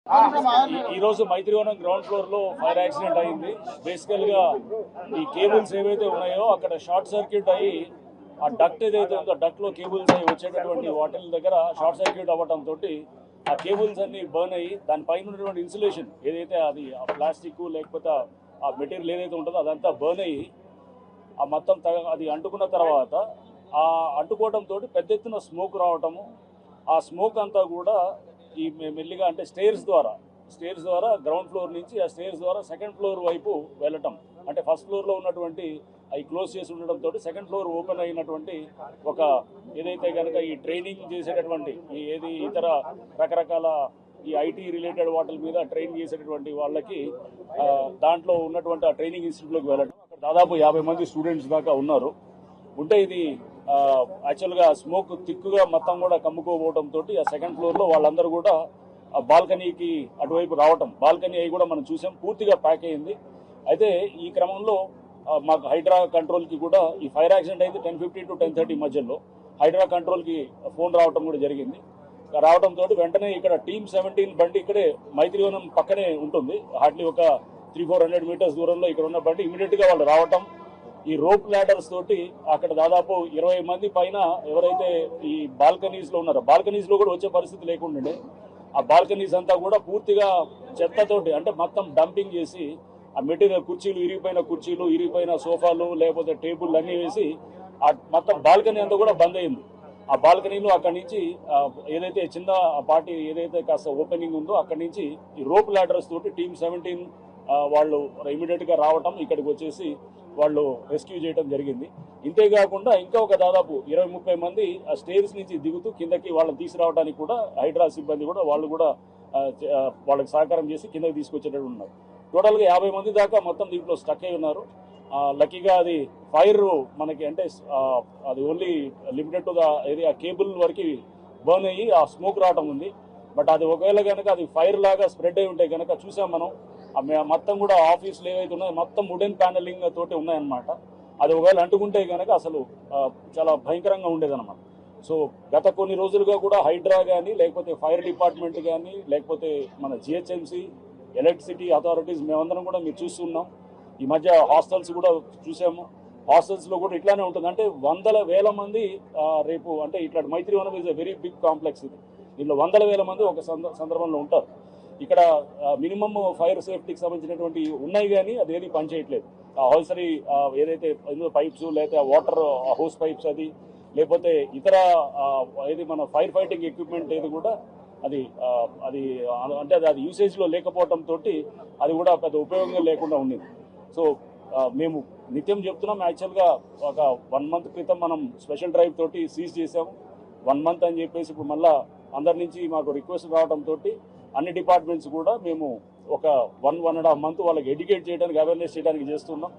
ఈ రోజు Maitrivanam ground floor లో ఫైర్ యాక్సిడెంట్ అయింది. బేసికల్ గా ఈ కేబుల్స్ ఏవైతే ఉన్నాయో అక్కడ షార్ట్ సర్క్యూట్ అయ్యి ఆ డక్ట్ ఏదైతే ఉందో డక్ట్ లో కేబుల్స్ అయ్యి వచ్చేటటువంటి వాటిల దగ్గర షార్ట్ సర్క్యూట్ అవ్వటం తోటి ఆ కేబుల్స్ అన్ని బర్న్ అయ్యి దానిపైన ఉన్నటువంటి ఇన్సులేషన్ ఏదైతే అది ఆ ప్లాస్టిక్ లేకపోతే ఆ మెటీరియల్ ఏదైతే ఉంటుందో అదంతా బర్న్ అయ్యి ఆ మొత్తం అది అంటుకున్న తర్వాత ఆ అంటుకోవడం తోటి పెద్ద ఎత్తున స్మోక్ రావటము, ఆ స్మోక్ అంతా కూడా ఈ మెల్లిగా అంటే స్టేర్స్ ద్వారా గ్రౌండ్ ఫ్లోర్ నుంచి ఆ స్టేర్స్ ద్వారా సెకండ్ ఫ్లోర్ వైపు వెళ్ళటం. అంటే ఫస్ట్ ఫ్లోర్లో ఉన్నటువంటి అవి క్లోజ్ చేసి ఉండడంతో సెకండ్ ఫ్లోర్ ఓపెన్ అయినటువంటి ఒక ఏదైతే కనుక ఈ ట్రైనింగ్ చేసేటటువంటి ఏది ఇతర రకరకాల ఈ ఐటీ రిలేటెడ్ వాటి మీద ట్రైన్ చేసేటటువంటి వాళ్ళకి దాంట్లో ఉన్నటువంటి ఆ ట్రైనింగ్ ఇన్స్టిట్యూట్లోకి వెళ్ళడం. అక్కడ దాదాపు 50 మంది స్టూడెంట్స్ దాకా ఉన్నారు. ఉంటే ఇది యాక్చువల్గా స్మోక్ తిక్కుగా మొత్తం కూడా కమ్ముకోపోవడం తోటి ఆ సెకండ్ ఫ్లోర్లో వాళ్ళందరూ కూడా ఆ బాల్కనీకి అటువైపు రావటం, బాల్కనీ అవి కూడా మనం చూసాం పూర్తిగా ప్యాక్ అయింది. అయితే ఈ క్రమంలో మాకు హైడ్రా కంట్రోల్కి కూడా ఈ ఫైర్ యాక్సిడెంట్ అయితే 10:50 to 10:30 మధ్యలో హైడ్రా కంట్రోల్కి ఫోన్ రావటం కూడా జరిగింది. రావడంతో వెంటనే ఇక్కడ టీమ్ 17 బండి ఇక్కడే మైత్రివనం పక్కనే ఉంటుంది, హార్డ్లీ ఒక 300-400 మీటర్స్ దూరంలో ఇక్కడ ఉన్న బండి ఇమీడియట్గా వాళ్ళు రావటం. ఈ రోప్ ల్యాడర్స్ తోటి అక్కడ దాదాపు 20 మంది పైన ఎవరైతే ఈ బాల్కనీస్ లో ఉన్నారో బాల్కనీస్ లో కూడా వచ్చే పరిస్థితి లేకుండా ఆ బాల్కనీస్ అంతా కూడా పూర్తిగా చెత్తతోటి అంటే మొత్తం డంపింగ్ చేసి ఆ మెటీరియల్ కుర్చీలు ఇరిగిపోయిన సోఫాలు లేకపోతే టేబుల్ అన్ని వేసి ఆ మొత్తం బాల్కనీ అంతా కూడా బంద్ అయింది. ఆ బాల్కనీలో అక్కడి నుంచి ఏదైతే చిన్న పార్టీ ఏదైతే కాస్త ఓపెనింగ్ ఉందో అక్కడి నుంచి ఈ రోప్ ల్యాడర్స్ తోటి టీమ్ 17 వాళ్ళు ఇమీడియట్ గా రావటం, ఇక్కడికి వచ్చేసి వాళ్ళు రెస్క్యూ చేయడం జరిగింది. ఇంతేకాకుండా ఇంకా ఒక దాదాపు 20-30 మంది ఆ స్టేర్స్ నుంచి దిగుతూ కిందకి వాళ్ళని తీసుకురావడానికి కూడా హైడ్రా సిబ్బంది కూడా వాళ్ళు కూడా వాళ్ళకి సహకారం చేసి కిందకి తీసుకొచ్చేటట్టు ఉన్నారు. టోటల్గా 50 మంది దాకా మొత్తం దీంట్లో స్టక్ అయి ఉన్నారు. లక్కీగా అది ఫైర్ మనకి అంటే అది only limited to the area cable వరకు బర్న్ అయ్యి ఆ స్మోక్ రావడం ఉంది. బట్ అది ఒకవేళ కనుక అది ఫైర్ లాగా స్ప్రెడ్ అయి ఉంటే కనుక చూసాం మనం మొత్తం కూడా ఆఫీసులు ఏవైతే ఉన్నాయో మొత్తం వుడెన్ ప్యానలింగ్ తోటి ఉన్నాయన్నమాట. అది ఒకవేళ అంటుకుంటే కనుక అసలు చాలా భయంకరంగా ఉండేదన్నమాట. సో గత కొన్ని రోజులుగా కూడా హైడ్రా కానీ లేకపోతే ఫైర్ డిపార్ట్మెంట్ కానీ లేకపోతే మన జిహెచ్ఎంసీ ఎలక్ట్రిసిటీ అథారిటీస్ మేమందరం కూడా మీరు చూస్తున్నాం. ఈ మధ్య హాస్టల్స్ కూడా చూసాము. హాస్టల్స్లో కూడా ఇట్లానే ఉంటుంది. అంటే 100,000 మంది రేపు అంటే ఇట్లా Maitrivanam is a very big complex. ఇది దీనిలో 100,000 మంది ఒక సందర్భంలో ఉంటారు. ఇక్కడ మినిమమ్ ఫైర్ సేఫ్టీకి సంబంధించినటువంటి ఉన్నాయి కానీ అదేది పనిచేయట్లేదు. హౌసరీ ఏదైతే పైప్స్ లేకపోతే వాటర్ హోస్ పైప్స్ అది లేకపోతే ఇతర ఏది మన ఫైర్ ఫైటింగ్ ఎక్విప్మెంట్ ఏది కూడా అది అంటే అది యూసేజ్లో లేకపోవడం తోటి అది కూడా పెద్ద ఉపయోగంగా లేకుండా ఉండేది. సో మేము నిత్యం చెప్తున్నాం. యాక్చువల్గా ఒక 1 month క్రితం మనం స్పెషల్ డ్రైవ్ తోటి సీజ్ చేసాము. 1 month అని చెప్పేసి ఇప్పుడు మళ్ళీ అందరి నుంచి మాకు రిక్వెస్ట్ రావడంతో అన్ని డిపార్ట్మెంట్స్ కూడా మేము ఒక 1.5 month వాళ్ళకి ఎడ్యుకేట్ చేయడానికి అవేర్నెస్ చేయడానికి చేస్తున్నాం.